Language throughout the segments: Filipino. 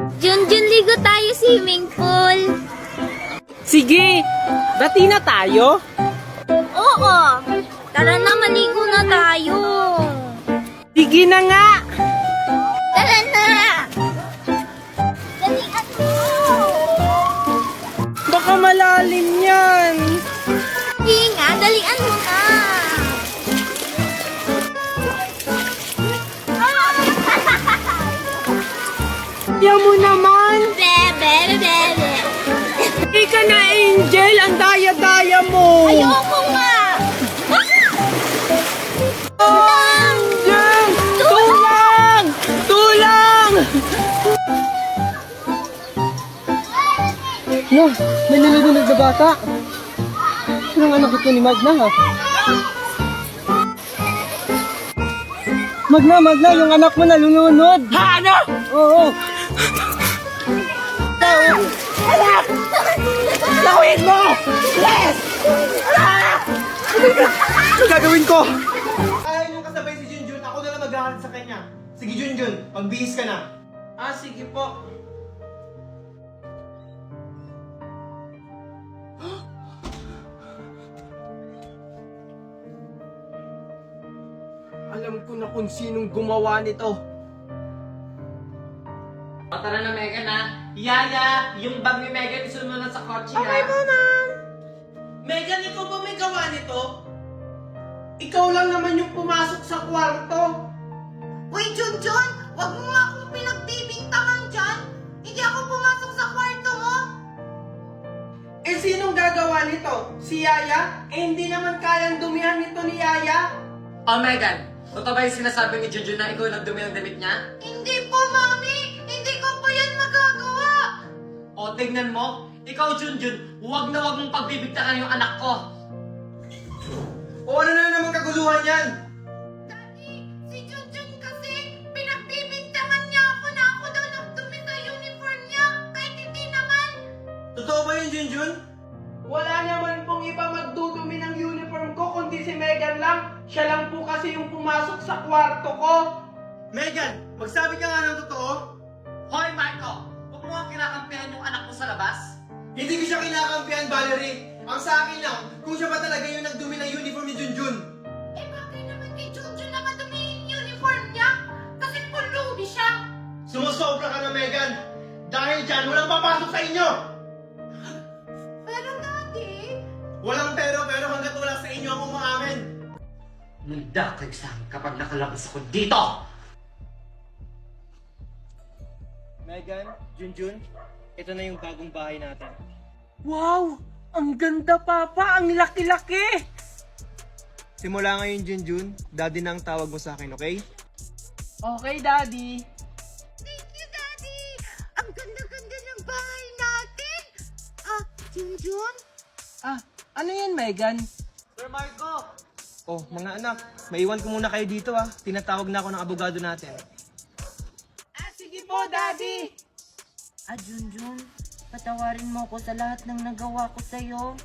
Junjun, ligo tayo swimming pool. Sige, dati na tayo. Oo, tara na, maligo na tayo. Sige na nga. Tara na. Dalian mo. Baka malalim yan. Sige nga, dalian mo na. Yan mo naman. Bebe, bebe. Ika na, Angel. Ang daya-daya mo. Ayoko nga. Angel! Tulang! Tulang! No, may nalulunod na bata. Anong anak ito ni Magna, ha? Magna, yung anak mo nalulunod. Ha, ano? Oo. Anak! Lawin mo! Yes! Anak! Ano gagawin ko? Ayaw niyong kasabay si Junjun, ako na lang maghahanap sa kanya. Sige Junjun, magbihis ka na. Sige po. Alam ko na kung sinong gumawa nito. O tara na, Megan, ha? Yaya, yung bag ni Megan isunod na sa kotse, ha? Okay po, ma'am. Megan, ikaw ba may gawa nito? Ikaw lang naman yung pumasok sa kwarto. Uy, Junjun! Huwag mo nga akong pinagbibintangan dyan! Hindi ako pumasok sa kwarto mo! Eh, sinong gagawa nito? Si Yaya? Eh, hindi naman kayang dumihan nito ni Yaya. O, Megan, totoo ba yung sinasabi ni Junjun na ikaw nagdumi ng damit niya? Hindi po, Mami! Hindi ko po yan magagawa! O, tignan mo, ikaw, Junjun, huwag na huwag mong pagbibigtakan yung anak ko. O ano na naman kaguluhan yan? Daddy, si Junjun kasi pinagbibintangan niya ako na ako daw nagdumi sa uniform niya kahit hindi naman! Totoo ba yun Junjun? Wala naman pong iba magdudumi ng uniform ko kundi si Megan lang. Siya lang po kasi yung pumasok sa kwarto ko. Megan, magsabi ka nga ng totoo. Hoy, Marco, huwag mo nga kinakampihan yung anak mo sa labas. Hindi ko siya kinakampihan, Valerie. Ang sa akin lang, kung siya ba talaga yung nagdumi ng uniform ni Junjun. Eh bakit naman kay Junjun na madumi yung uniform niya? Kasi pulubi siya! Sumusobra ka na, Megan. Dahil dyan, walang papasok sa inyo. Pero Daddy... Walang pero hanggat wala sa inyo ang umaamin. Nagdakag sa akin kapag nakalabas ako dito! Megan, Junjun, ito na yung bagong bahay natin. Wow! Ang ganda, Papa! Ang laki-laki! Simula ngayon, Junjun, Daddy na ang tawag mo sa akin, okay? Okay, Daddy. Thank you, Daddy! Ang ganda-ganda ng bahay natin! Ah, Junjun? Ano yan, Megan? Sir Marco! Oh, mga anak, maiwan ko muna kayo dito ah. Tinatawag na ako ng abogado natin. Sige po, Daddy! Junjun, patawarin mo ko sa lahat ng nagawa ko sa'yo.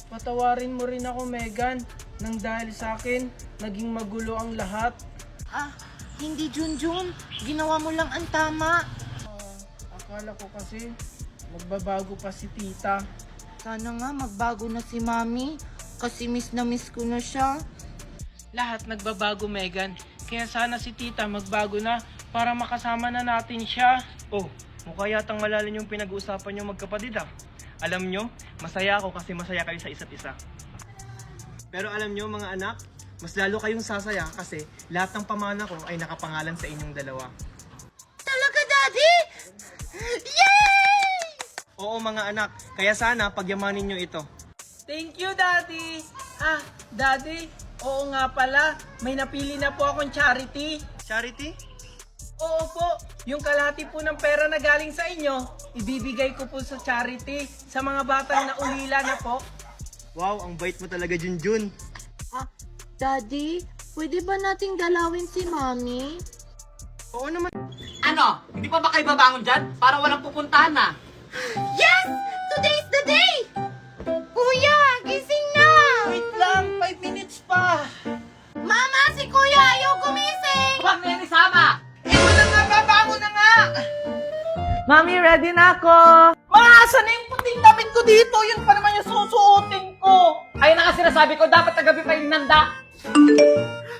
Patawarin mo rin ako, Megan. Nang dahil sa akin, naging magulo ang lahat. Hindi Junjun, ginawa mo lang ang tama. Akala ko kasi, magbabago pa si tita. Sana nga magbago na si Mami, kasi miss na miss ko na siya. Lahat nagbabago, Megan. Kaya sana si tita magbago na para makasama na natin siya. Oh, mukha yatang malalim yung pinag-uusapan nyo magkapatid ah. Alam nyo, masaya ako kasi masaya kayo sa isa't isa. Pero alam nyo mga anak, mas lalo kayong sasaya kasi lahat ng pamana ko ay nakapangalan sa inyong dalawa. Talaga, Daddy? Yay! Oo mga anak, kaya sana pagyamanin nyo ito. Thank you, Daddy! Daddy, oo nga pala, may napili na po akong charity. Charity? Oo po, yung kalahati po ng pera na galing sa inyo, ibibigay ko po sa charity sa mga batang naulila na po. Wow, ang bait mo talaga, Junjun. Daddy, pwede ba nating dalawin si Mami? Oo naman. Ano? Hindi pa ba kayo babangon dyan? Para walang pupuntahan na. Yes! Today's the day! Kuya, gising na! Wait lang, 5 minutes pa. Mama, si Kuya ayaw gumising! Huwag na yan isama! Ito na nga, babangon na nga! Mami, ready na ako! Maaasa na yung puting damit ko dito! Yun pa naman yung susuotin ko! Ayun na nga sinasabi ko, dapat kagabi pa yung nanda.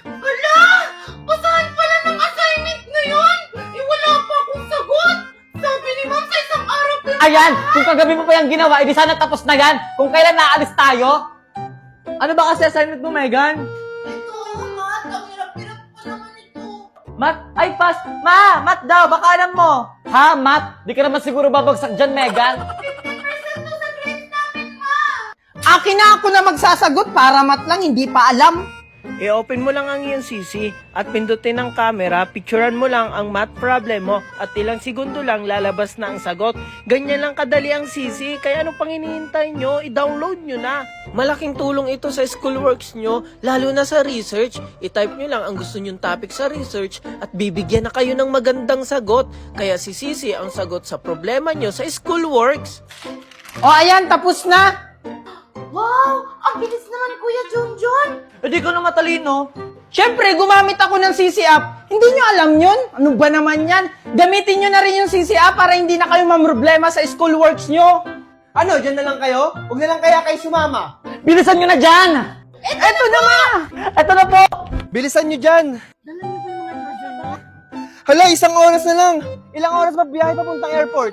Hala! Basahan pala ng assignment ngayon! Wala pa akong sagot! Sabi ni Ma'am sa isang araw pa yung... Ayan, kung kagabi mo pa yung ginawa, edi sana tapos na yan. Kung kailan naalis tayo. Ano ba kasi assignment mo, Megan? Ito, Matt! Ang hirap-hirap pa naman ito! Math? Ay, pass! Ma! Math daw! Baka alam mo! Ha, Matt? Di ka naman siguro babagsak dyan, Megan. 50% to sa grades namin, Ma! Akin na ako na magsasagot para math lang, hindi pa alam. I-open mo lang ang iyong CC at pindutin ang camera, picturean mo lang ang math problem mo at ilang segundo lang lalabas na ang sagot. Ganyan lang kadali ang CC, kaya ano pang hinihintay nyo? I-download nyo na. Malaking tulong ito sa schoolworks nyo, lalo na sa research. I-type nyo lang ang gusto nyong topic sa research at bibigyan na kayo ng magandang sagot. Kaya si CC ang sagot sa problema nyo sa schoolworks. O ayan, tapos na! Wow! Ang bilis naman, Kuya Junjun! Hindi ko na matalino. Siyempre, gumamit ako ng CC app. Hindi nyo alam yun? Ano ba naman yan? Gamitin nyo na rin yung CC app para hindi na kayo mamroblema sa schoolworks nyo. Ano, dyan na lang kayo? Huwag na lang kaya kayo sumama. Bilisan nyo na dyan! Eto na ma! Eto na po! Bilisan nyo dyan. Hala, isang oras na lang. Ilang oras ba biyahe papuntang airport?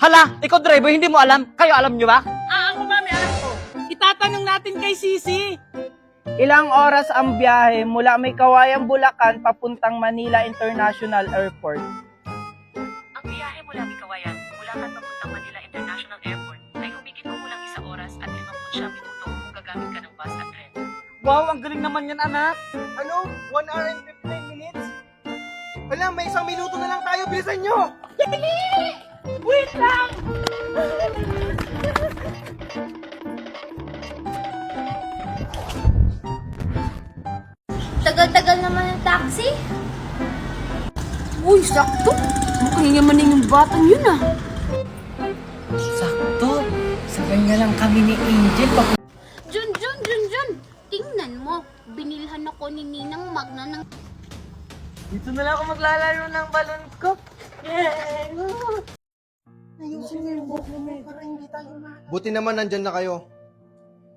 Hala, ikaw driver, hindi mo alam. Kayo alam nyo ba? Ako mami, alam ko. Itatanong natin kay Sisi. Ilang oras ang biyahe mula May Kawayan, Bulacan papuntang Manila International Airport? Ang biyahe mula Kawayan, Bulacan papuntang Manila International Airport ay humigit kumulang 1 oras at 59 minuto kung gagamit ka ng bus at tren. Wow, ang galing naman yan, anak. Ano? 1 hour and 15 minutes? Wala, may 1 minuto na lang tayo. Bilisan nyo! Wait lang! Tagal-tagal naman ng taxi. Uy, sakto. Mukhang yamanin yung batang yun ah. Sakto. Sa kanya lang kami ni Angel. Junjun. Tingnan mo. Binilhan ako ni Ninang Magna ng... Dito na lang ako maglalaro ng balon ko. Buti naman nandyan na kayo.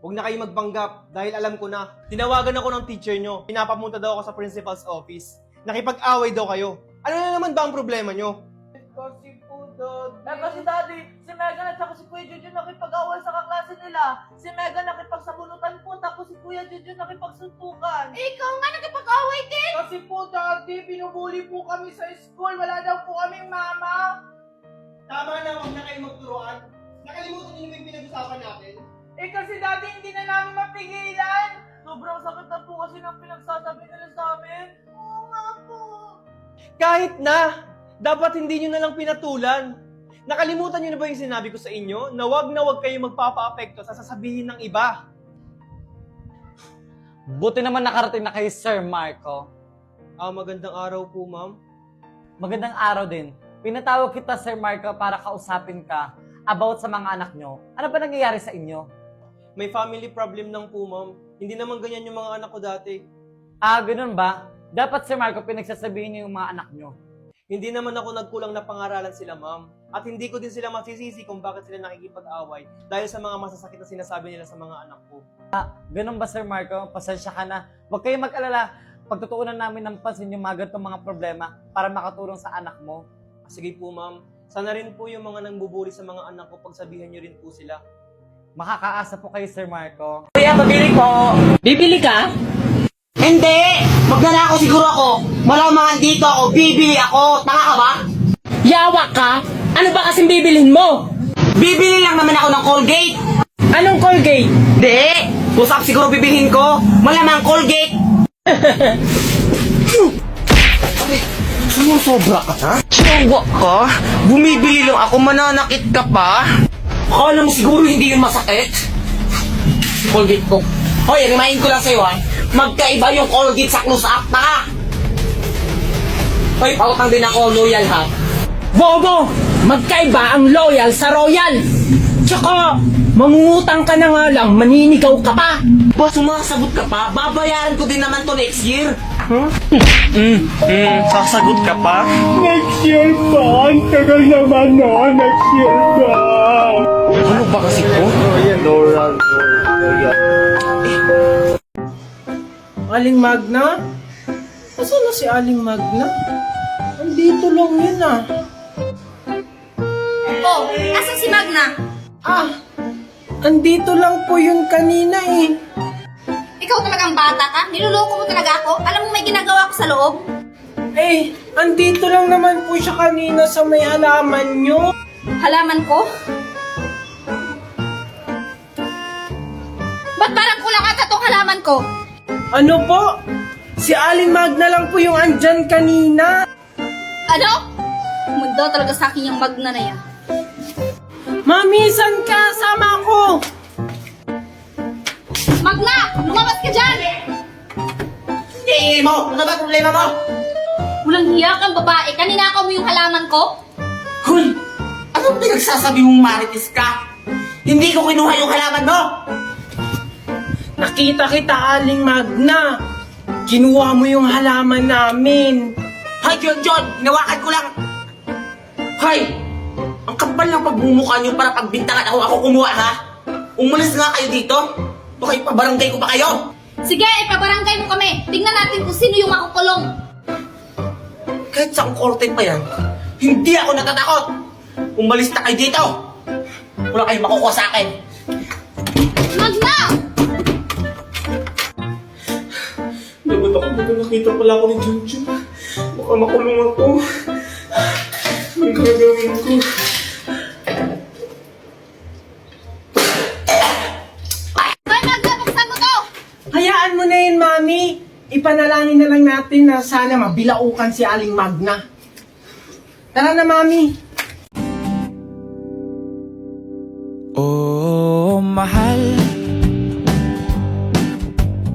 Huwag na kayo magpanggap dahil alam ko na. Tinawagan ako ng teacher nyo. Pinapapunta daw ako sa principal's office. Nakipag-away daw kayo. Ano na naman ba ang problema nyo? Kasi po, kasi daddy, si Megan at saka si Kuya Junjun nakipag-away sa kaklase nila. Si Megan nakipagsabunutan po, tapos si Kuya Junjun nakipagsuntukan. Ikaw nga nagkipag-away din! Kasi po, daddy, binubuli po kami sa school. Wala daw po kaming mama. Tama na, huwag na kayo magturuan. Nakalimutan niyo yung pinag-usapan natin. Eh kasi daddy, hindi na namin mapigilan. Sobrang sakit na po kasi ng pinagsasabi nila sa amin. Oo nga po. Kahit na, dapat hindi nyo na lang pinatulan. Nakalimutan nyo na ba yung sinabi ko sa inyo na wag kayong magpapa-apekto sa sasabihin ng iba? Buti naman nakarating na kay Sir Marco. Magandang araw po, ma'am. Magandang araw din. Pinatawag kita, Sir Marco, para kausapin ka about sa mga anak nyo. Ano ba nangyayari sa inyo? May family problem lang po, ma'am. Hindi naman ganyan yung mga anak ko dati. Ganun ba? Dapat, Sir Marco, pinagsasabihin niyo yung mga anak nyo. Hindi naman ako nagkulang na pangaralan sila, ma'am. At hindi ko din sila masisisi kung bakit sila nakikipag-away dahil sa mga masasakit na sinasabi nila sa mga anak ko. Ganun ba, Sir Marco? Pasensya ka na. Huwag kayong mag-alala. Pagtutuunan namin ng pansin yung mga ganitong mga problema para makatulong sa anak mo. Sige po, ma'am. Sana rin po yung mga nangbubuli sa mga anak ko, pagsabihan nyo rin po sila. Makakaasa po kayo, Sir Marco. Kuya, pabili po. Bibili ka? Hindi! Magnanakaw siguro ako. Malamang dito ako, bibili ako. Tanga ka ba? Yawa ka? Ano ba kasing bibilhin mo? Bibili lang naman ako ng Colgate. Anong Colgate? Hindi! Pusap siguro bibilhin ko. Malamang Colgate. Sumusobra ka, ha? Siyangwa ka? Bumibili lang ako, mananakit ka pa? Akala mo siguro hindi yun masakit? Colgate ko. Hoy, remind ko lang sa'yo, ha? Magkaiba yung Colgate sa close-up, ha? Hoy, pautang din ako, loyal, ha? Bobo! Magkaiba ang loyal sa royal! Tsaka, mangungutang ka na nga lang, maninigaw ka pa! Ba, sumasagot ka pa? Babayaran ko din naman to next year. Sasagot ka pa? Next year ba? Ang tagal naman no. Next year ba? Ano ba kasi po? Aling Magna? Asan na si Aling Magna? Andito lang yun ah. Oh, asan si Magna? Ah, andito lang po yun kanina eh. Ikaw talagang bata ka? Niloloko mo talaga ako? Alam mo may ginagawa ko sa loob? Eh, andito lang naman po siya kanina sa may halaman nyo. Halaman ko? Ba't parang kulang ata tong halaman ko? Ano po? Si Aling Magna lang po yung andyan kanina. Ano? Mundo talaga sa akin yung Magna na yan. Mami, saan ka? Sama ko! Magna! Lumabas ka dyan! Hindi mo! Ano ba problema mo? Walang hiya kang babae. Kaninakaw mo yung halaman ko? Hoy! Anong pinagsasabi mong marites ka? Hindi ko kinuha yung halaman mo! Nakita kita, Aling Magna. Kinuha mo yung halaman namin. Hay, John! Hinawakan ko lang! Hay! Ang kapal ng pagbumukha niyo para pagbintangan ako kumuha, ha? Umalis nga kayo dito! Baka ipabarangay ko pa kayo! Sige, ipabarangay mo kami. Tingnan natin kung sino yung makukulong. Kahit sa korte pa yan, hindi ako natatakot! Umalis na kayo dito! Wala kayong makukuha sa akin! Magna! Lagot ako dito, nakita pala ako ni Junjun. Baka makulong ako. Anong gagawin ko? Hoy, Magna, buksan mo to! Hayaan mo na yun, Mami. Ipanalangin na lang natin na sana mabilaukan si Aling Magna. Tara na, Mami. Oh, mahal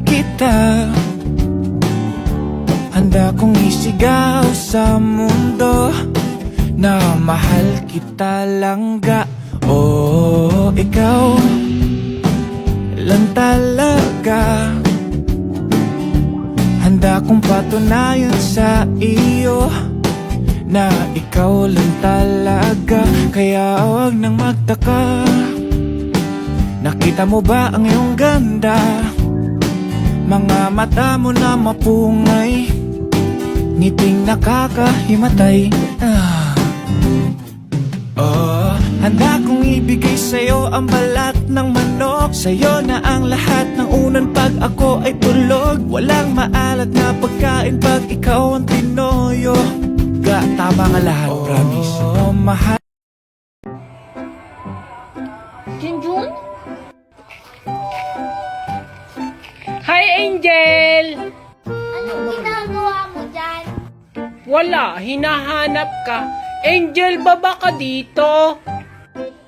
kita. Handa kong isigaw sa mundo na mahal kita langga. Oh, ikaw lang talaga. Handa kong patunayan sa iyo na ikaw lang talaga. Kaya huwag nang magtaka. Nakita mo ba ang iyong ganda? Mga mata mo na mapungay, ngiting nakakahimatay. Oh, handa kong ibigay sa'yo ang balat ng manok. Sa'yo na ang lahat ng unan pag ako ay tulog. Walang maalat na pagkain pag ikaw ang tinoyo. Tama nga lahat, promise. Oh, mahal. Junjun? Hi, Angel! Anong ginagawa mo dyan? Wala, hinahanap ka. Angel, baba ka dito.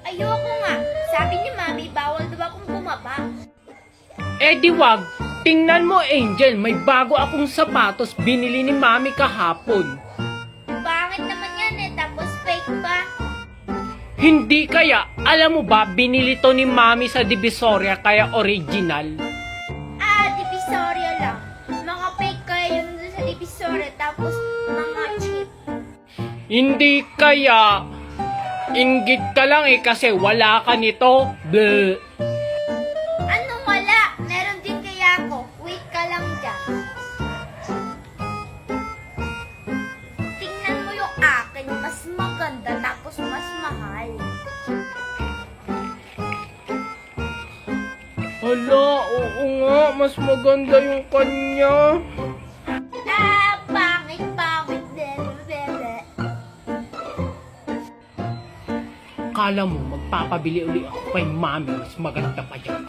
Ayoko nga. Sabi ni Mami, bawal daw akong bumaba. Eh di wag. Tingnan mo, Angel, may bago akong sapatos binili ni Mami kahapon. Pangit naman yan eh, tapos fake pa. Hindi kaya, alam mo ba, binili to ni Mami sa Divisoria kaya original. Divisoria lang. Mga fake kaya yun doon sa Divisoria, tapos mga cheap. Hindi kaya, inggit ka lang eh kasi wala ka nito. Bleh. Ano wala? Meron din kaya ako. Wait ka lang dyan. Tingnan mo yung akin, mas maganda tapos mas mahal. Hala, oo nga, mas maganda yung kanya. Pangit din. Kala mo, magpapabili uli ako kay Mami, mas maganda pa dyan.